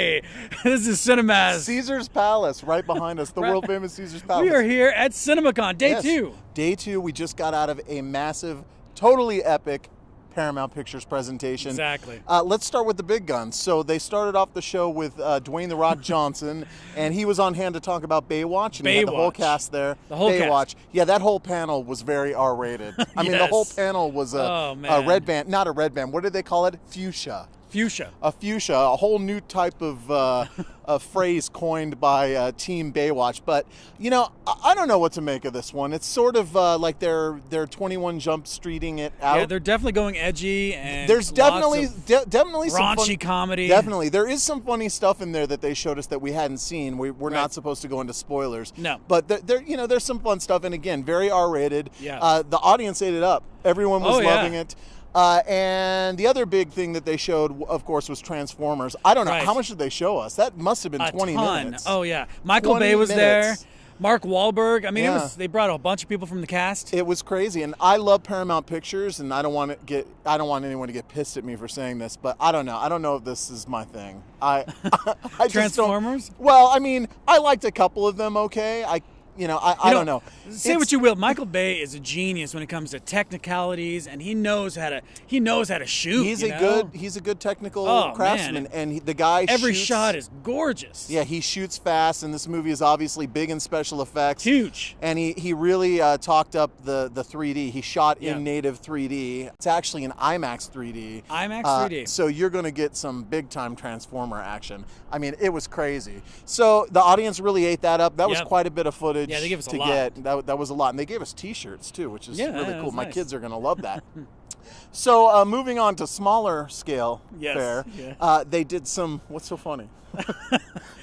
Hey, this is Cinemast. Caesar's Palace, right behind us, the world famous Caesar's Palace. We are here at CinemaCon, day 2. Day 2, we just got out of a massive, totally epic Paramount Pictures presentation. Exactly. Let's start with the big guns. So they started off the show with Dwayne "The Rock" Johnson, and he was on hand to talk about Baywatch, and he had the whole cast there. The whole Baywatch. cast. Yeah, that whole panel was very R-rated. I mean, the whole panel was a red band, not a red band. What did they call it? Fuchsia. Fuchsia. A fuchsia, a whole new type of a phrase coined by Team Baywatch. But, you know, I don't know what to make of this one. It's sort of like they're 21 Jump Streeting it out. Yeah, they're definitely going edgy, and there's definitely definitely some raunchy comedy. Definitely. There is some funny stuff in there that they showed us that we hadn't seen. We're not supposed to go into spoilers. No. But there's some fun stuff, and again, very R-rated. Yeah. The audience ate it up. Everyone was loving it. And the other big thing that they showed, of course, was Transformers. I don't know. How much did they show us? That must have been 20 minutes. Oh, yeah. Michael Bay was there. Mark Wahlberg. I mean, they brought a bunch of people from the cast. It was crazy. And I love Paramount Pictures, and I don't want anyone to get pissed at me for saying this, but I don't know. I don't know if this is my thing. I Transformers? Well, I mean, I liked a couple of them, okay? I don't know. Say what you will. Michael Bay is a genius when it comes to technicalities, and he knows how to shoot. He's a good technical craftsman, and the guy every shot is gorgeous. Yeah, he shoots fast, and this movie is obviously big in special effects. Huge. And he really talked up the 3D. He shot in native 3D. It's actually an IMAX 3D. IMAX 3D. So you're going to get some big time Transformer action. I mean, it was crazy. So the audience really ate that up. That was quite a bit of footage. Yeah, they gave us to a lot. Get. That was a lot. And they gave us T-shirts, too, which is really cool. My nice. kids are going to love that. So moving on to smaller scale fare, they did some, what's so funny?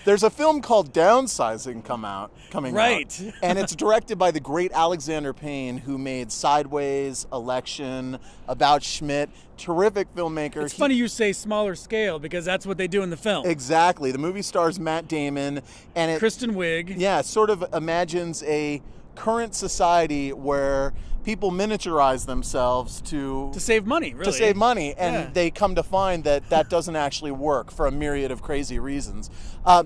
There's a film called Downsizing coming out. And it's directed by the great Alexander Payne, who made Sideways, Election, About Schmidt. Terrific filmmaker. It's funny you say smaller scale, because that's what they do in the film. Exactly. The movie stars Matt Damon. And Kristen Wiig. Yeah, sort of imagines a current society where people miniaturize themselves to save money, really. To save money, and they come to find that doesn't actually work for a myriad of crazy reasons.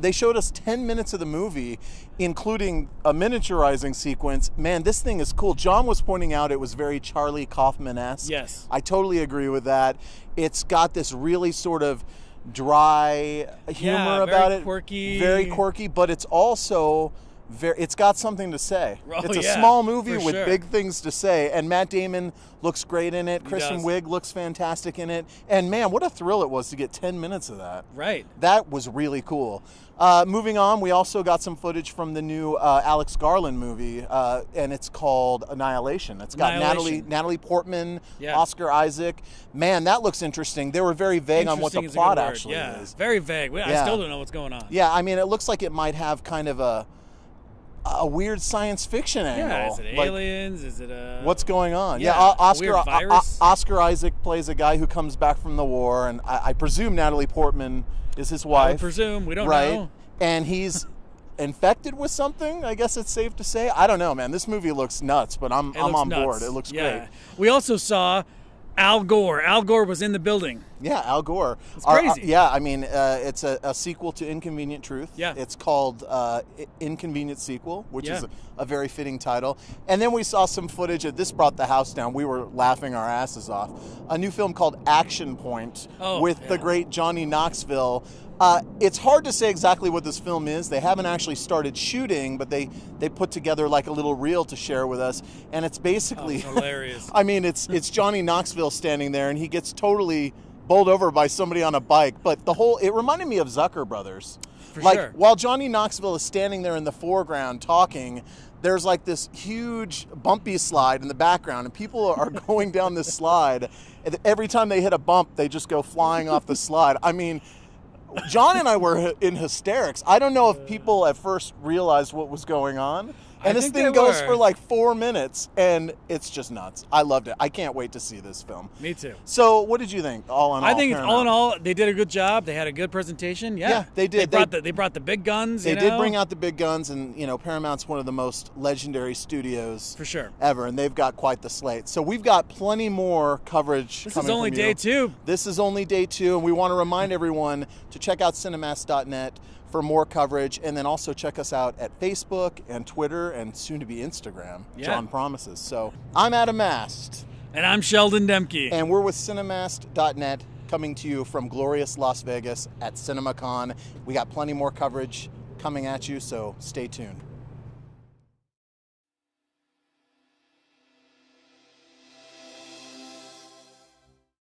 They showed us 10 minutes of the movie, including a miniaturizing sequence. Man, this thing is cool. John was pointing out it was very Charlie Kaufman-esque. Yes. I totally agree with that. It's got this really sort of dry humor about it. Very quirky, but it's also... it's got something to say. It's a small movie with big things to say, and Matt Damon looks great in it. Kristen Wiig looks fantastic in it, and man, what a thrill it was to get 10 minutes of that. Right. That was really cool. Moving on, we also got some footage from the new Alex Garland movie, and it's called Annihilation. It's got Natalie Portman, Oscar Isaac. Man, that looks interesting. They were very vague on what the plot actually is. Very vague. I still don't know what's going on. Yeah, I mean, it looks like it might have kind of a weird science fiction angle. Yeah, is it aliens? Is it what's going on? Yeah, weird virus. Oscar Isaac plays a guy who comes back from the war, and I presume Natalie Portman is his wife. I would presume. We don't know. And he's infected with something, I guess it's safe to say. I don't know, man. This movie looks nuts, but I'm on board. It looks great. We also saw Al Gore. Al Gore was in the building. Yeah, Al Gore. It's crazy. I mean, it's a sequel to Inconvenient Truth. Yeah. It's called Inconvenient Sequel, which is a very fitting title. And then we saw some footage of this brought the house down. We were laughing our asses off. A new film called Action Point with the great Johnny Knoxville. It's hard to say exactly what this film is. They haven't actually started shooting, but they put together like a little reel to share with us. And it's basically hilarious. I mean, it's Johnny Knoxville standing there, and he gets totally bowled over by somebody on a bike. But it reminded me of Zucker Brothers. While Johnny Knoxville is standing there in the foreground talking, there's like this huge bumpy slide in the background, and people are going down this slide. And every time they hit a bump, they just go flying off the slide. I mean, John and I were in hysterics. I don't know if people at first realized what was going on. And this thing goes for like 4 minutes, and it's just nuts. I loved it. I can't wait to see this film. Me too. So what did you think, all in all? I think all in all, they did a good job. They had a good presentation. Yeah, they did. They brought the big guns. They did bring out the big guns, and Paramount's one of the most legendary studios for sure ever, and they've got quite the slate. So we've got plenty more coverage. This is only day 2. This is only day 2, and we want to remind everyone to check out Cinemast.net for more coverage, and then also check us out at Facebook and Twitter and soon to be Instagram. Yeah. John promises. So I'm Adam Mast. And I'm Sheldon Demke. And we're with Cinemast.net, coming to you from glorious Las Vegas at CinemaCon. We got plenty more coverage coming at you, so stay tuned.